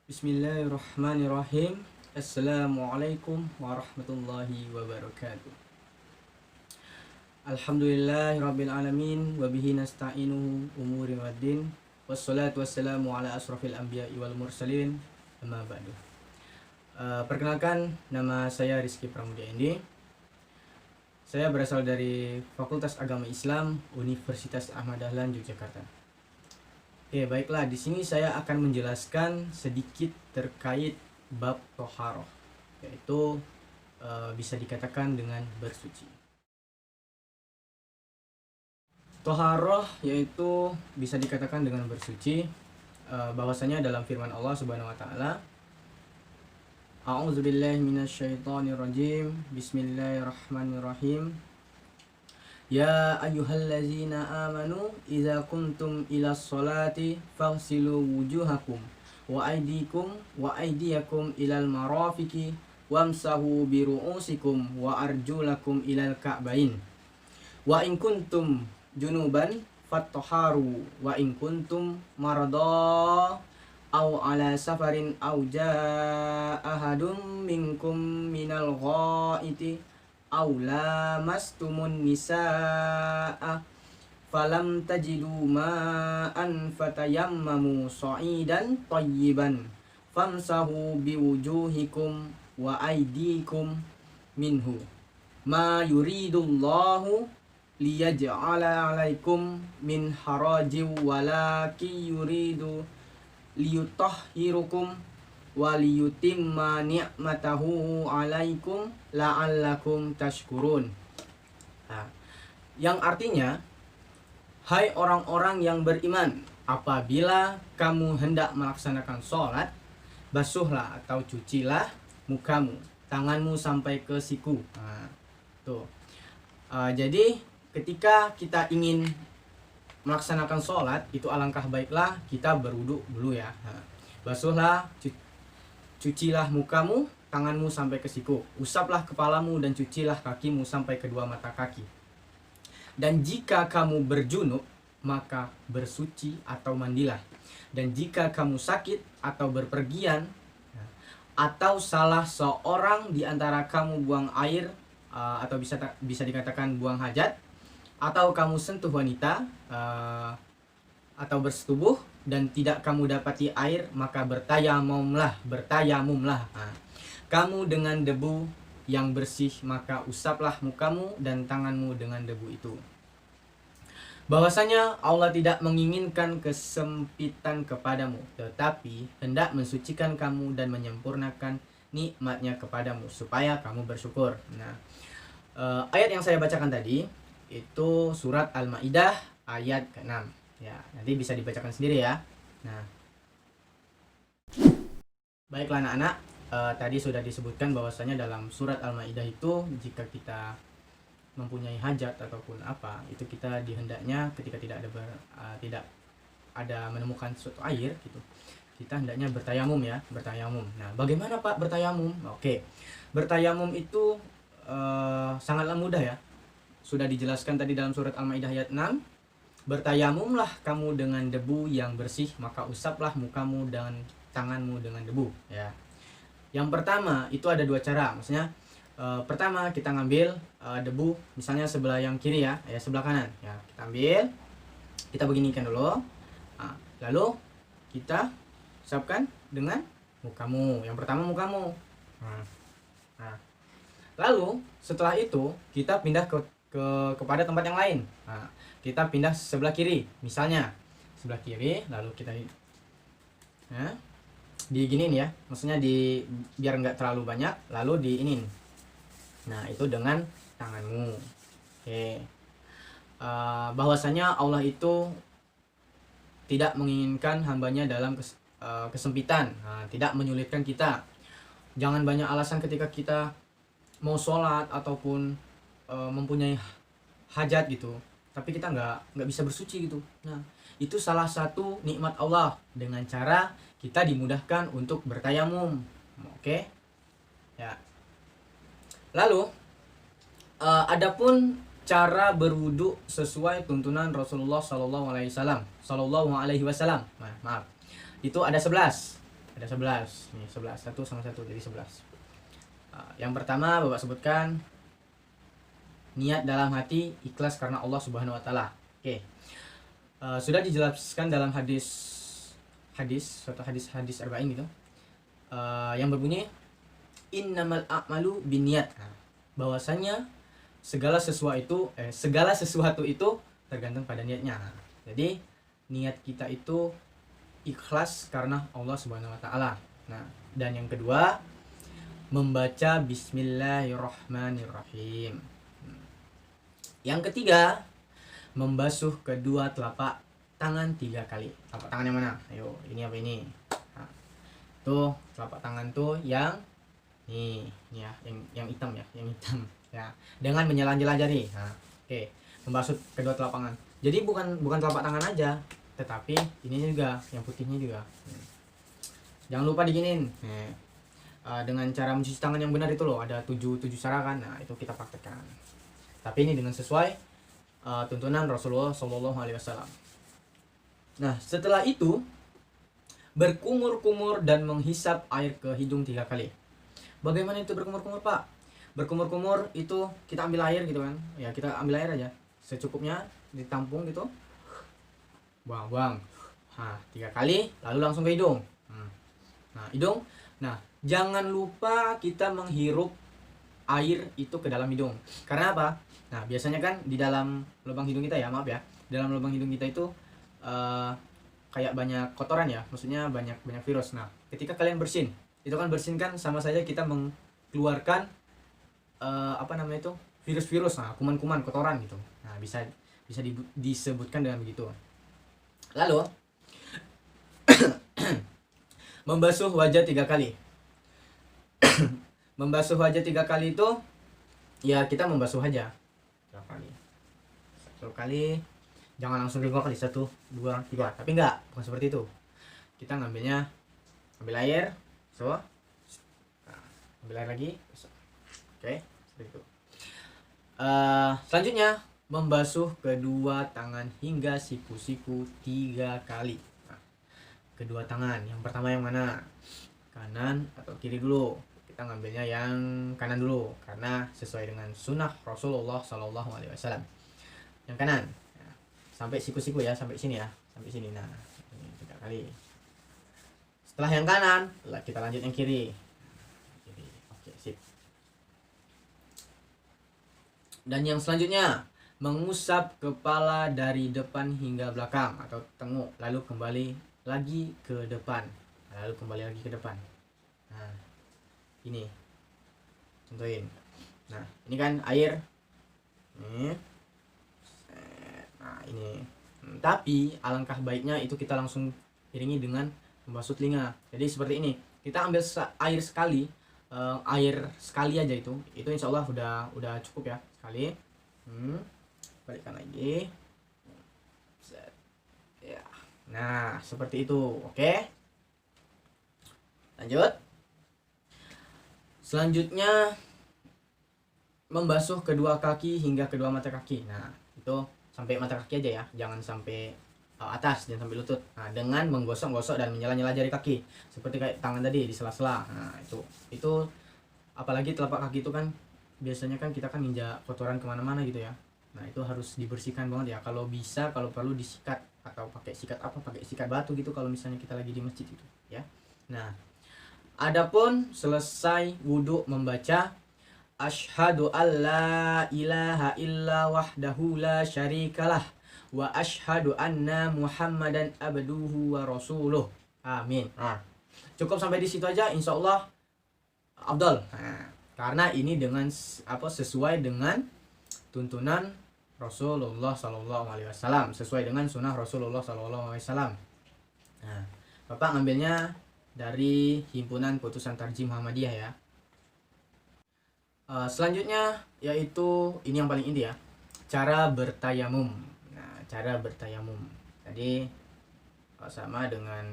Bismillahirrahmanirrahim. Assalamualaikum warahmatullahi wabarakatuh. Alhamdulillahirabbil alamin wa bihi nasta'inu umuri waddin. Wassalatu wassalamu ala asrafil anbiya'i wal mursalin. Amma ba'du. Perkenalkan, nama saya Rizky Pramudia Indi. Saya berasal dari Fakultas Agama Islam Universitas Ahmad Dahlan Yogyakarta. Oke, baiklah, di sini saya akan menjelaskan sedikit terkait bab toharoh, yaitu bisa dikatakan dengan bersuci. Toharoh yaitu bisa dikatakan dengan bersuci, bahwasanya dalam firman Allah Subhanahu wa taala, A'udzubillahi minasyaitonirrajim. Bismillahirrahmanirrahim. Ya ayyuhallazina amanu idza kuntum ilas sholati faghsilu wujuhakum wa aydiyakum ilal marafiqi wamsahu bi ru'usikum wa arjulakum ilal ka'bain wa in kuntum junuban fattaharu wa in kuntum marada aw ala safarin aw jaa ahadum minkum minal ghaiti aw lamastumun nisaa falam tajidu ma'an fatayammamu sa'idan tayyiban famsahu biwujuhikum wa aydikum minhu ma yuridullahu liyaj'ala 'alaikum min harajin walaki yuridu liyutahhirukum waliyutimma ni'matahu 'alaikum la'allakum tashkurun. Nah, yang artinya, hai orang-orang yang beriman, apabila kamu hendak melaksanakan sholat, basuhlah atau cucilah mukamu, tanganmu sampai ke siku. Nah, tuh. Jadi ketika kita ingin melaksanakan sholat, itu alangkah baiklah kita berwudu dulu ya. Nah, basuhlah, cucilah mukamu, tanganmu sampai ke siku. Usaplah kepalamu dan cucilah kakimu sampai kedua mata kaki. Dan jika kamu berjunub, maka bersuci atau mandilah. Dan jika kamu sakit atau berpergian, atau salah seorang di antara kamu buang air, atau bisa dikatakan buang hajat, atau kamu sentuh wanita, atau bersetubuh dan tidak kamu dapati air, maka bertayamumlah. Nah, kamu dengan debu yang bersih, maka usaplah mukamu dan tanganmu dengan debu itu. Bahwasanya Allah tidak menginginkan kesempitan kepadamu, tetapi hendak mensucikan kamu dan menyempurnakan nikmatnya kepadamu supaya kamu bersyukur. Nah, ayat yang saya bacakan tadi itu surat Al-Maidah ayat ke-6. Ya, nanti bisa dibacakan sendiri ya. Nah, baiklah anak-anak, tadi sudah disebutkan bahwasanya dalam surat Al-Maidah itu jika kita mempunyai hajat ataupun apa, itu kita dihendaknya ketika tidak ada menemukan suatu air gitu, kita hendaknya bertayamum ya, bertayamum. Nah, bagaimana Pak bertayamum? Oke. Bertayamum itu sangatlah mudah ya. Sudah dijelaskan tadi dalam surat Al-Maidah ayat 6. Bertayamumlah kamu dengan debu yang bersih, maka usaplah mukamu dan tanganmu dengan debu ya. Yang pertama itu ada dua cara, maksudnya pertama kita ngambil debu misalnya sebelah yang kiri ya, sebelah kanan ya, kita ambil, kita beginikan dulu. Nah, lalu kita usapkan dengan mukamu. Yang pertama mukamu. Nah, lalu setelah itu kita pindah kepada tempat yang lain. Nah, kita pindah sebelah kiri, misalnya sebelah kiri, lalu kita diginiin ya, maksudnya biar nggak terlalu banyak, lalu diinin. Nah, itu dengan tanganmu. Oke. Bahwasanya Allah itu tidak menginginkan hambanya dalam kesempitan, tidak menyulitkan kita. Jangan banyak alasan ketika kita mau sholat ataupun mempunyai hajat gitu, tapi kita nggak bisa bersuci gitu. Nah, itu salah satu nikmat Allah dengan cara kita dimudahkan untuk bertayamum. Oke ya. Lalu adapun cara berwudu sesuai tuntunan Rasulullah Sallallahu Alaihi Wasallam, itu ada 11. Ada 11. Nih, 11. 1 sama 1 jadi 11. Yang pertama Bapak sebutkan niat dalam hati ikhlas karena Allah Subhanahu wa taala. Oke. Sudah dijelaskan dalam suatu hadis arba'in gitu. Yang berbunyi innamal a'malu binniyat. Bahwasanya segala sesuatu itu tergantung pada niatnya. Jadi niat kita itu ikhlas karena Allah Subhanahu wa taala. Nah, dan yang kedua membaca bismillahirrahmanirrahim. Yang ketiga membasuh kedua telapak tangan 3 kali. Telapak tangan yang mana? Ayo, ini apa ini? Nah, tuh telapak tangan tuh yang nih ya, yang hitam ya, yang hitam ya. Dengan menyelang-jelang jari. Nah, oke. Membasuh kedua telapak tangan. Jadi bukan telapak tangan aja, tetapi ini juga, yang putihnya juga. Jangan lupa diginin. Dengan cara mencuci tangan yang benar itu loh, ada 7 cara kan. Nah, itu kita praktekkan. Tapi ini dengan sesuai tuntunan Rasulullah Shallallahu Alaihi Wasallam. Nah, setelah itu berkumur-kumur dan menghisap air ke hidung 3 kali. Bagaimana itu berkumur-kumur, Pak? Berkumur-kumur itu kita ambil air gitu kan. Ya, kita ambil air aja secukupnya, ditampung gitu. Buang. 3 kali lalu langsung ke hidung. Nah, hidung. Nah, jangan lupa kita menghirup air itu ke dalam hidung. Karena apa? Nah, biasanya kan di dalam lubang hidung kita ya, maaf ya. Dalam lubang hidung kita itu kayak banyak kotoran ya, maksudnya banyak virus. Nah, ketika kalian bersin, itu kan bersin kan sama saja kita mengeluarkan virus-virus, kuman-kuman, kotoran gitu. Nah, bisa disebutkan dengan begitu. Lalu membasuh wajah 3 kali. Membasuh wajah 3 kali itu ya kita membasuh aja 3 kali. 1 kali, jangan langsung 3 kali, 1, 2, 3. Tapi enggak, bukan seperti itu. Kita ambil air, ambil air lagi. Oke, seperti itu. Selanjutnya membasuh kedua tangan hingga siku-siku 3 kali. Nah, kedua tangan, yang pertama yang mana? Kanan atau kiri dulu? Kita ngambilnya yang kanan dulu karena sesuai dengan sunnah Rasulullah Shallallahu Alaihi Wasallam. Yang kanan, ya, sampai siku-siku ya, sampai sini ya, sampai sini. Nah, ini 3 kali. Setelah yang kanan, kita lanjut yang kiri. Oke, sip. Dan yang selanjutnya mengusap kepala dari depan hingga belakang atau tenguk, lalu kembali lagi ke depan, Nah, ini contohin. Nah, ini kan air ini. Nah, ini. Tapi alangkah baiknya itu kita langsung iringi dengan membasuh telinga. Jadi seperti ini. Kita ambil air sekali aja itu insya Allah udah cukup ya, sekali. Balikkan lagi. Ya. Nah, seperti itu. Oke. Lanjut. Selanjutnya membasuh kedua kaki hingga kedua mata kaki. Nah, itu sampai mata kaki aja ya, jangan sampai atas, jangan sampai lutut. Nah, dengan menggosok-gosok dan menyela-nyela jari kaki, seperti kayak tangan tadi di sela-sela. Nah, itu apalagi telapak kaki itu kan biasanya kan kita kan nginjak kotoran kemana-mana gitu ya. Nah, itu harus dibersihkan banget ya. Kalau bisa, kalau perlu disikat atau pakai sikat batu gitu kalau misalnya kita lagi di masjid itu ya. Nah, adapun selesai wudhu membaca asyhadu alla ilaha illa wahdahu la syarikalah wa asyhadu anna muhammadan abduhu wa rasuluh. Amin. Nah, cukup sampai di situ aja, insya Allah afdal. Nah, karena ini dengan sesuai dengan tuntunan Rasulullah Sallallahu Alaihi Wasallam, sesuai dengan sunnah Rasulullah Sallallahu Alaihi Wasallam. Nah, Bapak ngambilnya dari himpunan putusan tarjih Muhammadiyah ya. Selanjutnya yaitu ini yang paling inti ya, cara bertayamum. Nah, cara bertayamum tadi sama dengan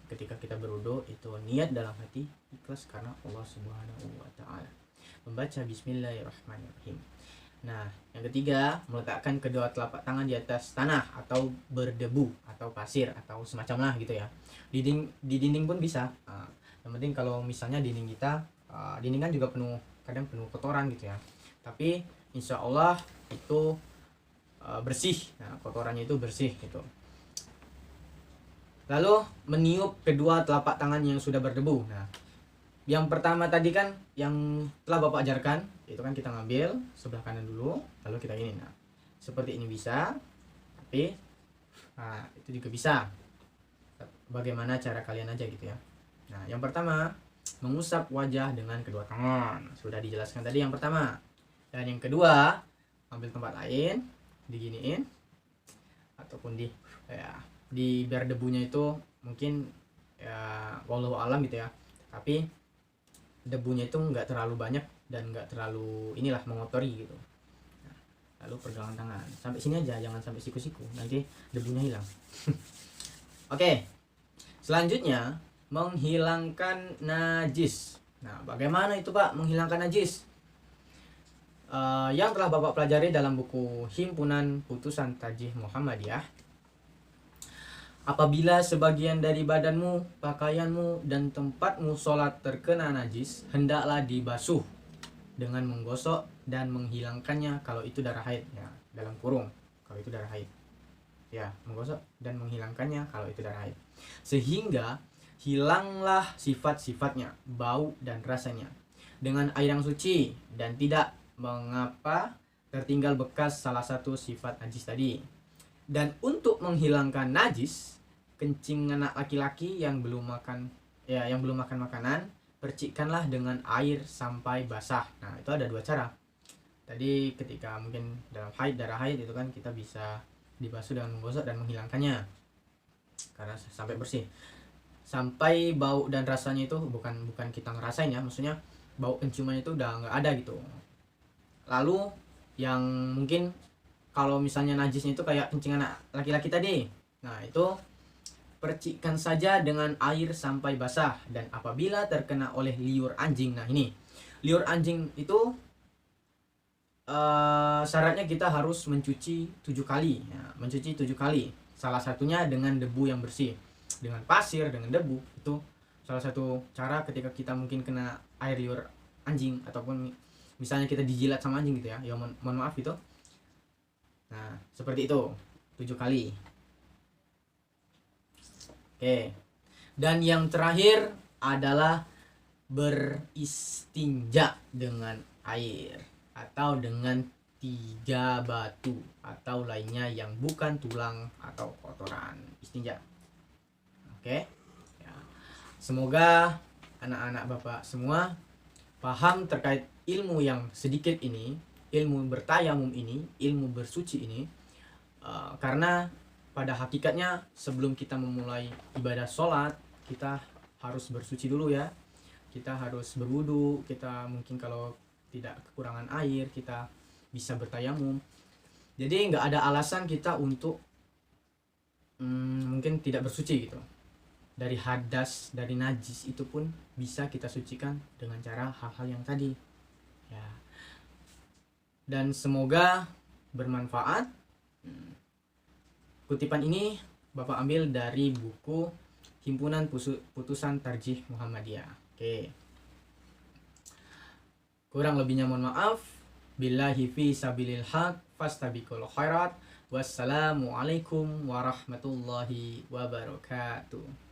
ketika kita berwudu, itu niat dalam hati ikhlas karena Allah Subhanahu wa taala. Membaca bismillahirrahmanirrahim. Nah, yang ketiga, meletakkan kedua telapak tangan di atas tanah atau berdebu atau pasir atau semacam lah gitu ya. Di dinding pun bisa. Yang penting kalau misalnya dinding kita, dinding kan juga kadang penuh kotoran gitu ya. Tapi insya Allah itu bersih. Nah, kotorannya itu bersih gitu. Lalu meniup kedua telapak tangan yang sudah berdebu. Nah, yang pertama tadi kan yang telah Bapak ajarkan, itu kan kita ngambil sebelah kanan dulu, lalu kita ini. Nah, seperti ini bisa, tapi itu juga bisa. Bagaimana cara kalian aja gitu ya. Nah, yang pertama, mengusap wajah dengan kedua tangan. Sudah dijelaskan tadi yang pertama. Dan yang kedua, ambil tempat lain, diginiin ataupun di biar debunya itu mungkin ya wallahu alam gitu ya. Tapi debunya itu nggak terlalu banyak dan nggak terlalu inilah mengotori gitu. Nah, lalu pergelangan tangan sampai sini aja, jangan sampai siku-siku, nanti debunya hilang. Oke, selanjutnya menghilangkan najis. Nah, bagaimana itu Pak menghilangkan najis? Yang telah Bapak pelajari dalam buku Himpunan Putusan Tarjih Muhammadiyah. Apabila sebagian dari badanmu, pakaianmu, dan tempatmu sholat terkena najis, hendaklah dibasuh dengan menggosok dan menghilangkannya kalau itu darah haid. Ya, dalam kurung, kalau itu darah haid. Ya, menggosok dan menghilangkannya kalau itu darah haid. Sehingga hilanglah sifat-sifatnya, bau dan rasanya dengan air yang suci dan tidak mengapa tertinggal bekas salah satu sifat najis tadi. Dan untuk menghilangkan najis, kencing anak laki-laki yang belum makan makanan, percikkanlah dengan air sampai basah. Nah, itu ada dua cara. Tadi ketika mungkin dalam darah haid itu kan kita bisa dibasuh dengan menggosok dan menghilangkannya karena sampai bersih. Sampai bau dan rasanya itu bukan kita ngerasain ya, maksudnya bau penciuman itu udah nggak ada gitu. Lalu yang mungkin kalau misalnya najisnya itu kayak kencing anak laki-laki tadi, nah itu percikkan saja dengan air sampai basah. Dan apabila terkena oleh liur anjing, nah ini liur anjing itu syaratnya kita harus mencuci 7 kali ya, mencuci 7 kali, salah satunya dengan debu yang bersih, dengan pasir, dengan debu. Itu salah satu cara ketika kita mungkin kena air liur anjing ataupun misalnya kita dijilat sama anjing gitu ya, mohon maaf itu. Nah, seperti itu 7 kali. Oke. Dan yang terakhir adalah beristinja dengan air atau dengan 3 batu atau lainnya yang bukan tulang atau kotoran. Istinja. Oke. Ya. Semoga anak-anak Bapak semua paham terkait ilmu yang sedikit ini, ilmu bertayamum ini, ilmu bersuci ini, karena pada hakikatnya sebelum kita memulai ibadah sholat, kita harus bersuci dulu ya. Kita harus berwudu, kita mungkin kalau tidak kekurangan air, kita bisa bertayamum. Jadi nggak ada alasan kita untuk mungkin tidak bersuci gitu. Dari hadas, dari najis itu pun bisa kita sucikan dengan cara hal-hal yang tadi. Ya. Dan semoga bermanfaat. Kutipan ini Bapak ambil dari buku Himpunan Putusan Tarjih Muhammadiyah. Oke. Kurang lebihnya mohon maaf. Billahi fi sabilil haq fastabiqul khairat. Wassalamualaikum warahmatullahi wabarakatuh.